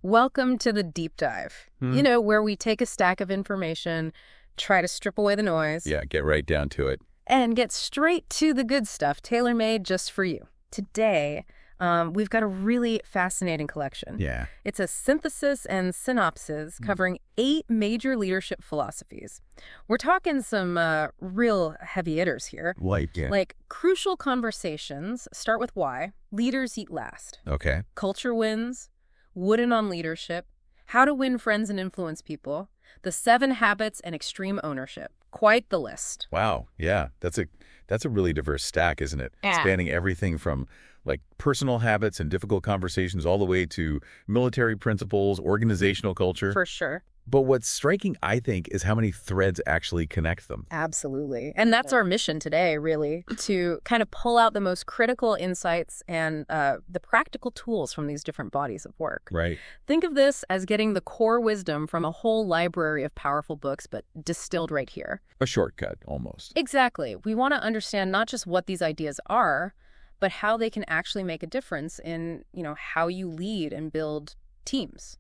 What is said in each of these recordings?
Welcome to the deep dive. Where we take a stack of information, try to strip away the noise. Yeah, get right down to it. And get straight to the good stuff, tailor-made just for you. Today, we've got a really fascinating collection. Yeah. It's a synthesis and synopsis covering 8 major leadership philosophies. We're talking some real heavy hitters here. Like crucial conversations start with why, leaders eat last. Okay. Culture wins, wooden on leadership, how to win friends and influence people, the 7 habits and extreme ownership. Quite the list. Wow. Yeah. That's a really diverse stack, isn't it? Yeah. Spanning everything from like personal habits and difficult conversations all the way to military principles, organizational culture. For sure. But what's striking, I think, is how many threads actually connect them. Absolutely. And that's our mission today, really, to kind of pull out the most critical insights and the practical tools from these different bodies of work. Right. Think of this as getting the core wisdom from a whole library of powerful books, but distilled right here. A shortcut, almost. Exactly. We want to understand not just what these ideas are, but how they can actually make a difference in, how you lead and build teams.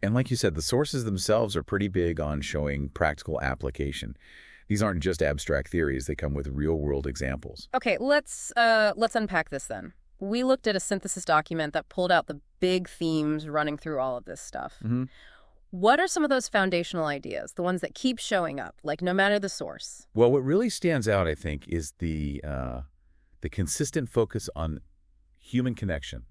And like you said, the sources themselves are pretty big on showing practical application. These aren't just abstract theories. They come with real-world examples. Okay, let's unpack this then. We looked at a synthesis document that pulled out the big themes running through all of this stuff. Mm-hmm. What are some of those foundational ideas, the ones that keep showing up, like no matter the source? Well, what really stands out, I think, is the consistent focus on human connection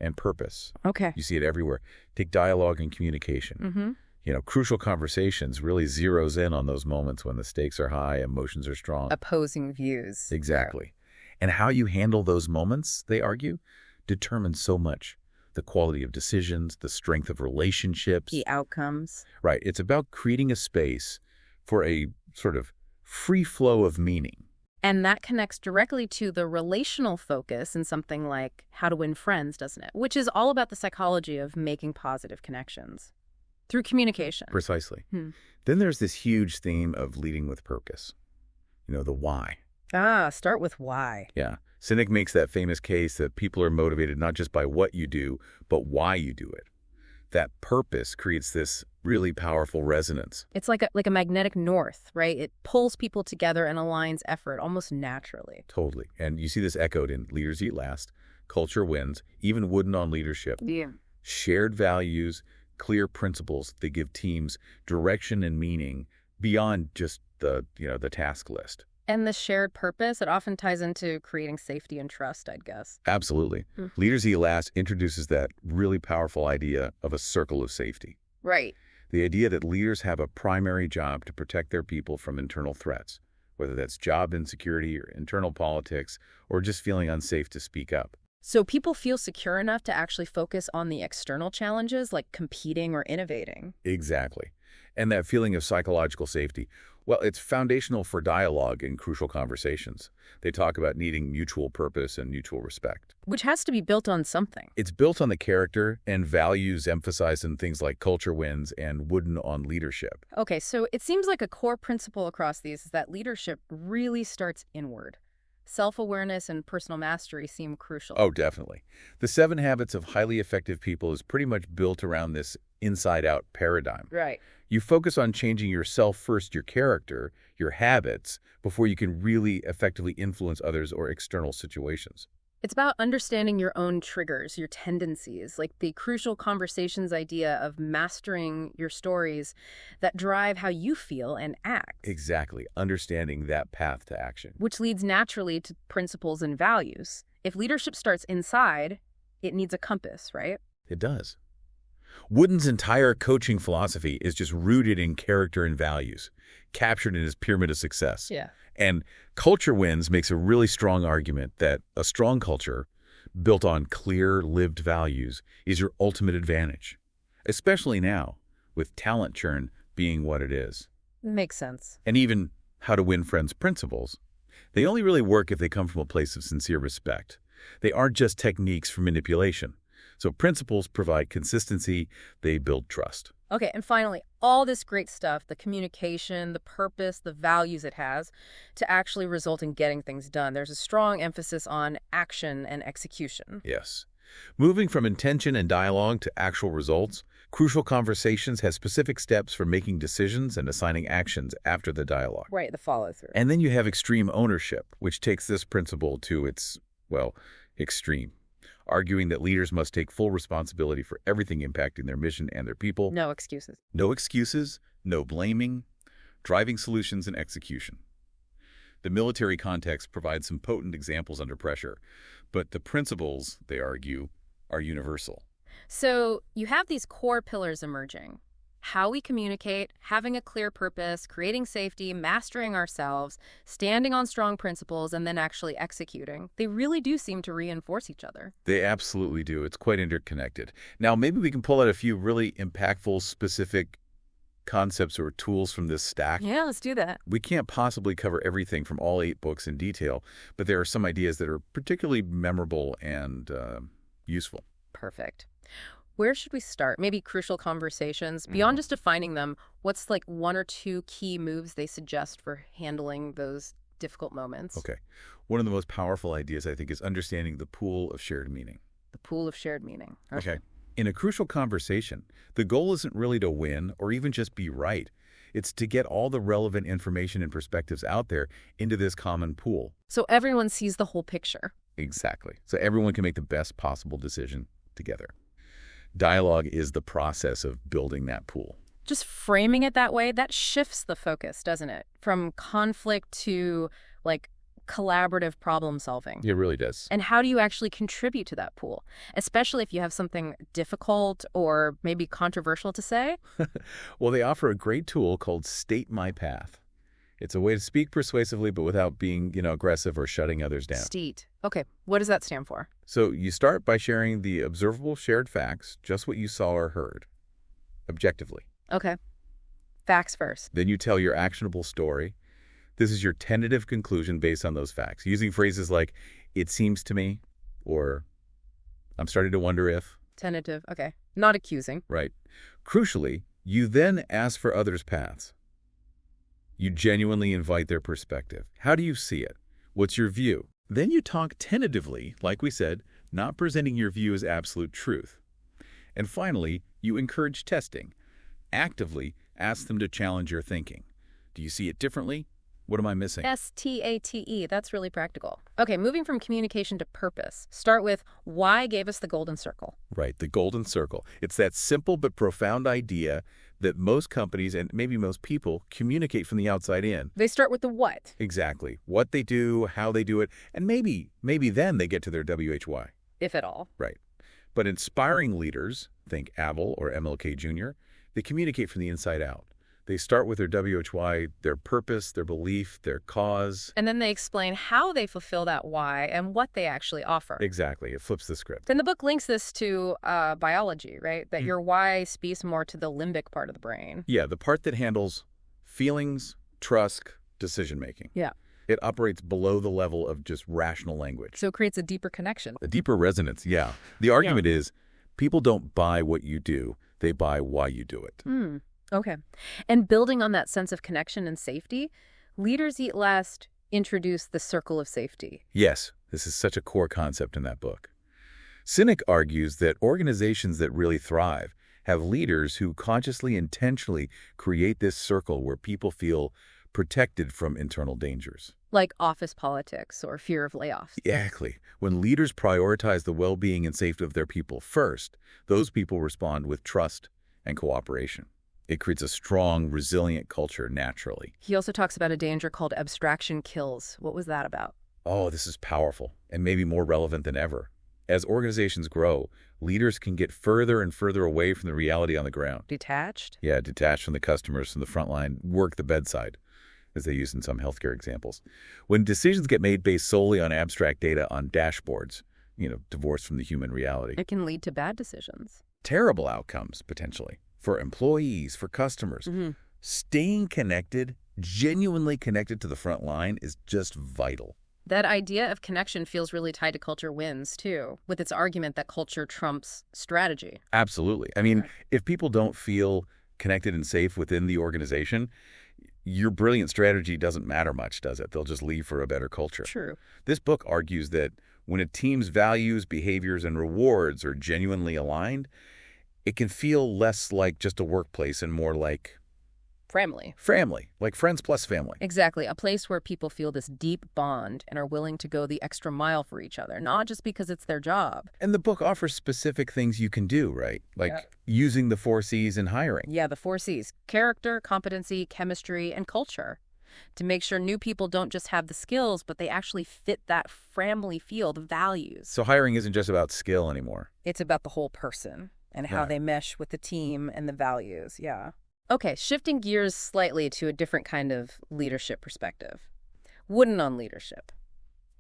and purpose. Okay. You see it everywhere. Take dialogue and communication. Mm-hmm. Crucial conversations really zeroes in on those moments when the stakes are high, emotions are strong. Opposing views. Exactly. And how you handle those moments, they argue, determines so much. The quality of decisions, the strength of relationships. The outcomes. Right. It's about creating a space for a sort of free flow of meaning. And that connects directly to the relational focus in something like How to Win Friends, doesn't it? Which is all about the psychology of making positive connections through communication. Precisely. Then there's this huge theme of leading with purpose. The why. Start with why. Yeah. Sinek makes that famous case that people are motivated not just by what you do, but why you do it. That purpose creates this really powerful resonance. It's like a magnetic north, right? It pulls people together and aligns effort almost naturally. Totally. And you see this echoed in Leaders Eat Last, Culture Wins, even Wooden on Leadership. Yeah. Shared values, clear principles that give teams direction and meaning beyond just the task list. And the shared purpose, it often ties into creating safety and trust, I'd guess. Absolutely. Leaders Eat Last introduces that really powerful idea of a circle of safety. Right. The idea that leaders have a primary job to protect their people from internal threats, whether that's job insecurity or internal politics, or just feeling unsafe to speak up. So people feel secure enough to actually focus on the external challenges like competing or innovating. Exactly. And that feeling of psychological safety, well, it's foundational for dialogue in crucial conversations. They talk about needing mutual purpose and mutual respect. Which has to be built on something. It's built on the character and values emphasized in things like Culture Wins and Wooden on Leadership. Okay, so it seems like a core principle across these is that leadership really starts inward. Self-awareness and personal mastery seem crucial. Oh, definitely. The 7 Habits of Highly Effective People is pretty much built around this inside-out paradigm. Right. You focus on changing yourself first, your character, your habits, before you can really effectively influence others or external situations. It's about understanding your own triggers, your tendencies, like the crucial conversations idea of mastering your stories that drive how you feel and act. Exactly. Understanding that path to action. Which leads naturally to principles and values. If leadership starts inside, it needs a compass, right? It does. Wooden's entire coaching philosophy is just rooted in character and values, captured in his pyramid of success. Yeah. And Culture Wins makes a really strong argument that a strong culture built on clear, lived values is your ultimate advantage, especially now, with talent churn being what it is. Makes sense. And even How to Win Friends principles, they only really work if they come from a place of sincere respect. They aren't just techniques for manipulation. So principles provide consistency, they build trust. Okay, and finally, all this great stuff, the communication, the purpose, the values it has, to actually result in getting things done. There's a strong emphasis on action and execution. Yes. Moving from intention and dialogue to actual results, Crucial Conversations has specific steps for making decisions and assigning actions after the dialogue. Right, the follow-through. And then you have extreme ownership, which takes this principle to its, well, extreme, arguing that leaders must take full responsibility for everything impacting their mission and their people. No excuses. No excuses, no blaming, driving solutions and execution. The military context provides some potent examples under pressure, but the principles, they argue, are universal. So you have these core pillars emerging. How we communicate, having a clear purpose, creating safety, mastering ourselves, standing on strong principles, and then actually executing. They really do seem to reinforce each other. They absolutely do. It's quite interconnected. Now, maybe we can pull out a few really impactful, specific concepts or tools from this stack. Yeah, let's do that. We can't possibly cover everything from all 8 books in detail, but there are some ideas that are particularly memorable and useful. Perfect. Where should we start? Maybe Crucial Conversations. Beyond just defining them, what's like 1 or 2 key moves they suggest for handling those difficult moments? Okay. One of the most powerful ideas, I think, is understanding the pool of shared meaning. The pool of shared meaning. Okay. In a crucial conversation, the goal isn't really to win or even just be right. It's to get all the relevant information and perspectives out there into this common pool. So everyone sees the whole picture. Exactly. So everyone can make the best possible decision together. Dialogue is the process of building that pool. Just framing it that way, that shifts the focus, doesn't it? From conflict to, like, collaborative problem solving. It really does. And how do you actually contribute to that pool? Especially if you have something difficult or maybe controversial to say? Well, they offer a great tool called State My Path. It's a way to speak persuasively, but without being, aggressive or shutting others down. State. Okay. What does that stand for? So you start by sharing the observable shared facts, just what you saw or heard, objectively. Okay. Facts first. Then you tell your actionable story. This is your tentative conclusion based on those facts, using phrases like, it seems to me, or I'm starting to wonder if. Tentative. Okay. Not accusing. Right. Crucially, you then ask for others' paths. You genuinely invite their perspective. How do you see it? What's your view? Then you talk tentatively, like we said, not presenting your view as absolute truth. And finally, you encourage testing. Actively ask them to challenge your thinking. Do you see it differently? What am I missing? STATE. That's really practical. Okay, moving from communication to purpose. Start with why gave us the golden circle. Right, the golden circle. It's that simple but profound idea that most companies and maybe most people communicate from the outside in. They start with the what. Exactly. What they do, how they do it, and maybe then they get to their WHY. If at all. Right. But inspiring leaders, think Abel or MLK Jr., they communicate from the inside out. They start with their WHY, their purpose, their belief, their cause. And then they explain how they fulfill that why and what they actually offer. Exactly. It flips the script. Then the book links this to biology, right? That your why speaks more to the limbic part of the brain. Yeah, the part that handles feelings, trust, decision-making. Yeah. It operates below the level of just rational language. So it creates a deeper connection. A deeper resonance, yeah. The argument is people don't buy what you do. They buy why you do it. Okay. And building on that sense of connection and safety, Leaders Eat Last introduced the circle of safety. Yes, this is such a core concept in that book. Sinek argues that organizations that really thrive have leaders who consciously, intentionally create this circle where people feel protected from internal dangers. Like office politics or fear of layoffs. Exactly. When leaders prioritize the well-being and safety of their people first, those people respond with trust and cooperation. It creates a strong, resilient culture naturally. He also talks about a danger called abstraction kills. What was that about? Oh, this is powerful and maybe more relevant than ever. As organizations grow, leaders can get further and further away from the reality on the ground. Detached? Yeah, detached from the customers, from the front line, work the bedside, as they use in some healthcare examples. When decisions get made based solely on abstract data on dashboards, divorced from the human reality. It can lead to bad decisions. Terrible outcomes, potentially. For employees, for customers. Staying connected, genuinely connected to the front line is just vital. That idea of connection feels really tied to culture wins, too, with its argument that culture trumps strategy. Absolutely. I mean, if people don't feel connected and safe within the organization, your brilliant strategy doesn't matter much, does it? They'll just leave for a better culture. True. This book argues that When a team's values, behaviors, and rewards are genuinely aligned, it can feel less like just a workplace and more like family, like friends plus family. Exactly. A place where people feel this deep bond and are willing to go the extra mile for each other, not just because it's their job. And the book offers specific things you can do, right? Like using the 4 C's in hiring. Yeah, the 4 C's: character, competency, chemistry, and culture. To make sure new people don't just have the skills, but they actually fit that family feel, the values. So hiring isn't just about skill anymore. It's about the whole person and how they mesh with the team and the values, yeah. Okay, shifting gears slightly to a different kind of leadership perspective. Wooden on leadership.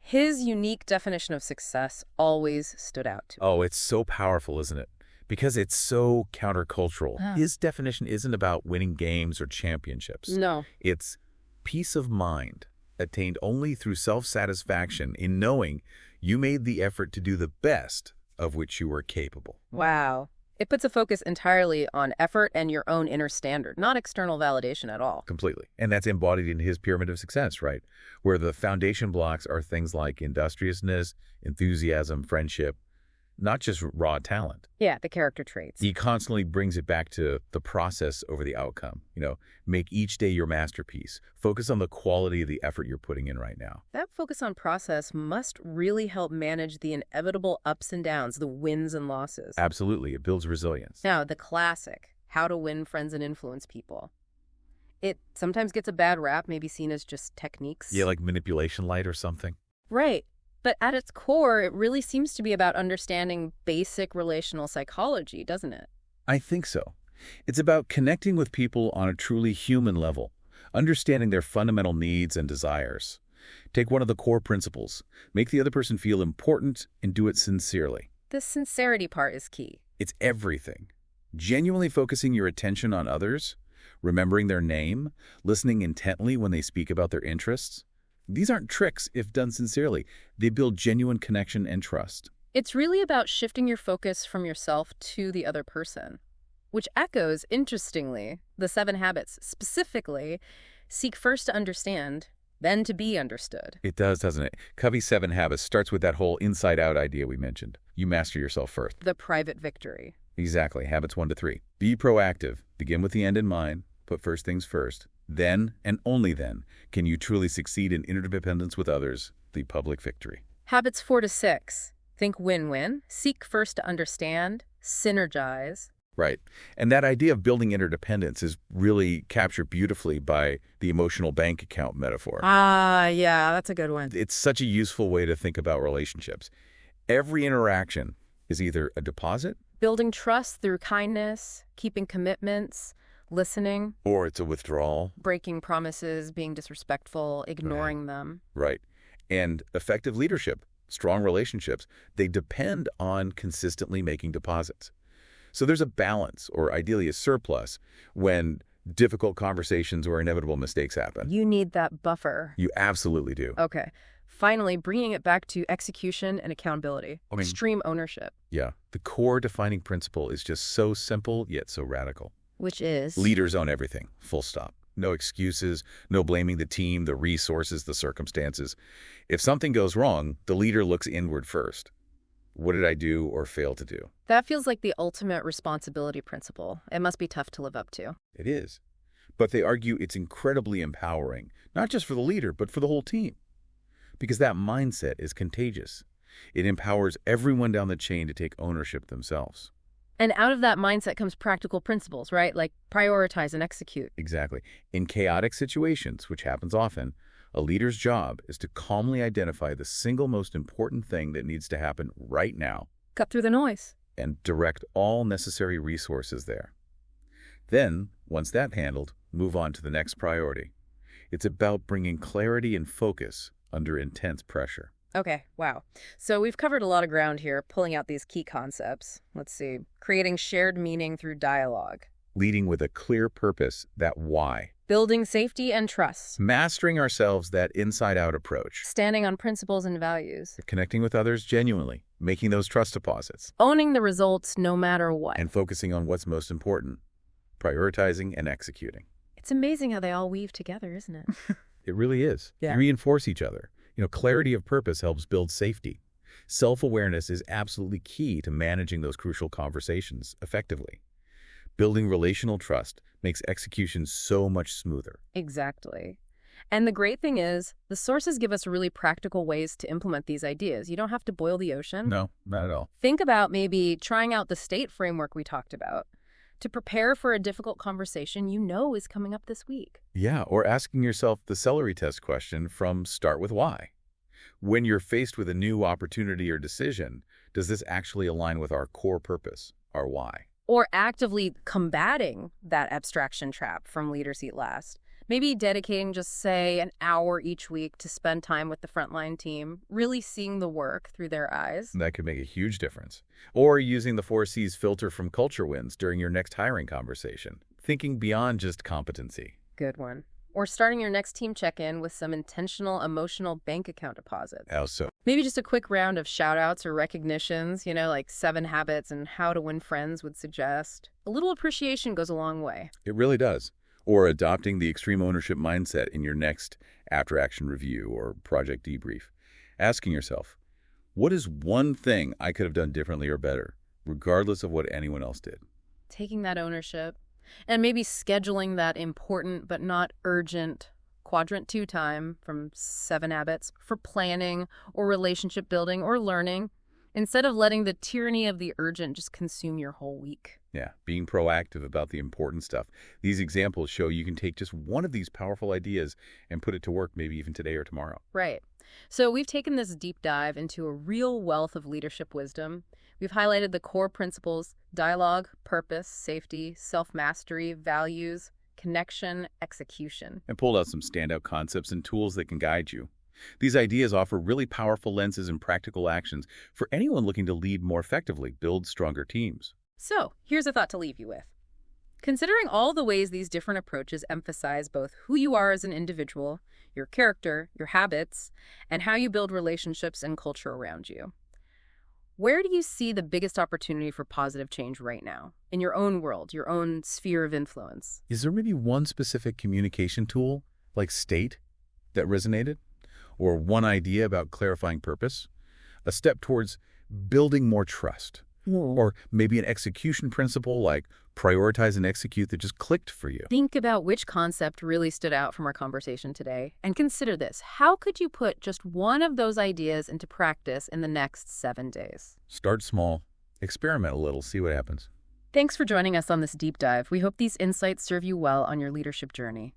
His unique definition of success always stood out to me. Oh, it's so powerful, isn't it? Because it's so countercultural. His definition isn't about winning games or championships. No. It's peace of mind, attained only through self-satisfaction in knowing you made the effort to do the best of which you were capable. Wow. It puts a focus entirely on effort and your own inner standard, not external validation at all. Completely. And that's embodied in his pyramid of success, right? Where the foundation blocks are things like industriousness, enthusiasm, friendship, not just raw talent. Yeah, the character traits. He constantly brings it back to the process over the outcome. Make each day your masterpiece. Focus on the quality of the effort you're putting in right now. That focus on process must really help manage the inevitable ups and downs, the wins and losses. Absolutely. It builds resilience. Now, the classic, how to win friends and influence people. It sometimes gets a bad rap, maybe seen as just techniques. Yeah, like manipulation light or something. Right. But at its core, it really seems to be about understanding basic relational psychology, doesn't it? I think so. It's about connecting with people on a truly human level, understanding their fundamental needs and desires. Take one of the core principles. Make the other person feel important and do it sincerely. The sincerity part is key. It's everything. Genuinely focusing your attention on others, remembering their name, listening intently when they speak about their interests. These aren't tricks if done sincerely. They build genuine connection and trust. It's really about shifting your focus from yourself to the other person, which echoes, interestingly, the 7 habits, specifically, seek first to understand, then to be understood. It does, doesn't it? Covey's 7 habits starts with that whole inside-out idea we mentioned. You master yourself first. The private victory. Exactly. Habits 1 to 3. Be proactive. Begin with the end in mind. Put first things first. Then, and only then, can you truly succeed in interdependence with others, the public victory. Habits 4 to 6. Think win-win. Seek first to understand. Synergize. Right. And that idea of building interdependence is really captured beautifully by the emotional bank account metaphor. Yeah, that's a good one. It's such a useful way to think about relationships. Every interaction is either a deposit, building trust through kindness, keeping commitments, listening, or it's a withdrawal, breaking promises, being disrespectful, ignoring them. Right. And effective leadership, strong relationships, they depend on consistently making deposits. So there's a balance, or ideally a surplus, when difficult conversations or inevitable mistakes happen. You need that buffer. You absolutely do. Okay. Finally, bringing it back to execution and accountability. Extreme ownership. Yeah. The core defining principle is just so simple, yet so radical. Which is? Leaders own everything, full stop. No excuses, no blaming the team, the resources, the circumstances. If something goes wrong, the leader looks inward first. What did I do or fail to do? That feels like the ultimate responsibility principle. It must be tough to live up to. It is. But they argue it's incredibly empowering, not just for the leader, but for the whole team. Because that mindset is contagious. It empowers everyone down the chain to take ownership themselves. And out of that mindset comes practical principles, right? Like prioritize and execute. Exactly. In chaotic situations, which happens often, a leader's job is to calmly identify the single most important thing that needs to happen right now. Cut through the noise. And direct all necessary resources there. Then, once that's handled, move on to the next priority. It's about bringing clarity and focus under intense pressure. Okay, wow. So we've covered a lot of ground here, pulling out these key concepts. Let's see. Creating shared meaning through dialogue. Leading with a clear purpose, that why. Building safety and trust. Mastering ourselves, that inside-out approach. Standing on principles and values. Connecting with others genuinely, making those trust deposits. Owning the results no matter what. And focusing on what's most important. Prioritizing and executing. It's amazing how they all weave together, isn't it? It really is. Yeah. They reinforce each other. Clarity of purpose helps build safety. Self-awareness is absolutely key to managing those crucial conversations effectively. Building relational trust makes execution so much smoother. Exactly. And the great thing is, the sources give us really practical ways to implement these ideas. You don't have to boil the ocean. No, not at all. Think about maybe trying out the state framework we talked about to prepare for a difficult conversation you know is coming up this week. Yeah, or asking yourself the celery test question from Start With Why. When you're faced with a new opportunity or decision, does this actually align with our core purpose, our why? Or actively combating that abstraction trap from Leaders Eat Last. Maybe dedicating just, say, an hour each week to spend time with the frontline team, really seeing the work through their eyes. That could make a huge difference. Or using the 4Cs filter from Culture Wins during your next hiring conversation, thinking beyond just competency. Good one. Or starting your next team check-in with some intentional emotional bank account deposits. How so? Maybe just a quick round of shout-outs or recognitions, like 7 habits and how to win friends would suggest. A little appreciation goes a long way. It really does. Or adopting the extreme ownership mindset in your next after-action review or project debrief. Asking yourself, what is one thing I could have done differently or better, regardless of what anyone else did? Taking that ownership. And maybe scheduling that important but not urgent quadrant 2 time from 7 habits for planning or relationship building or learning, instead of letting the tyranny of the urgent just consume your whole week. Yeah, being proactive about the important stuff. These examples show you can take just one of these powerful ideas and put it to work maybe even today or tomorrow. Right. So we've taken this deep dive into a real wealth of leadership wisdom. We've highlighted the core principles: dialogue, purpose, safety, self-mastery, values, connection, execution. And pulled out some standout concepts and tools that can guide you. These ideas offer really powerful lenses and practical actions for anyone looking to lead more effectively, build stronger teams. So here's a thought to leave you with. Considering all the ways these different approaches emphasize both who you are as an individual, your character, your habits, and how you build relationships and culture around you, where do you see the biggest opportunity for positive change right now, in your own world, your own sphere of influence? Is there maybe one specific communication tool, like STATE, that resonated? Or one idea about clarifying purpose? A step towards building more trust? Or maybe an execution principle like prioritize and execute that just clicked for you? Think about which concept really stood out from our conversation today, and consider this. How could you put just one of those ideas into practice in the next 7 days? Start small, experiment a little, see what happens. Thanks for joining us on this deep dive. We hope these insights serve you well on your leadership journey.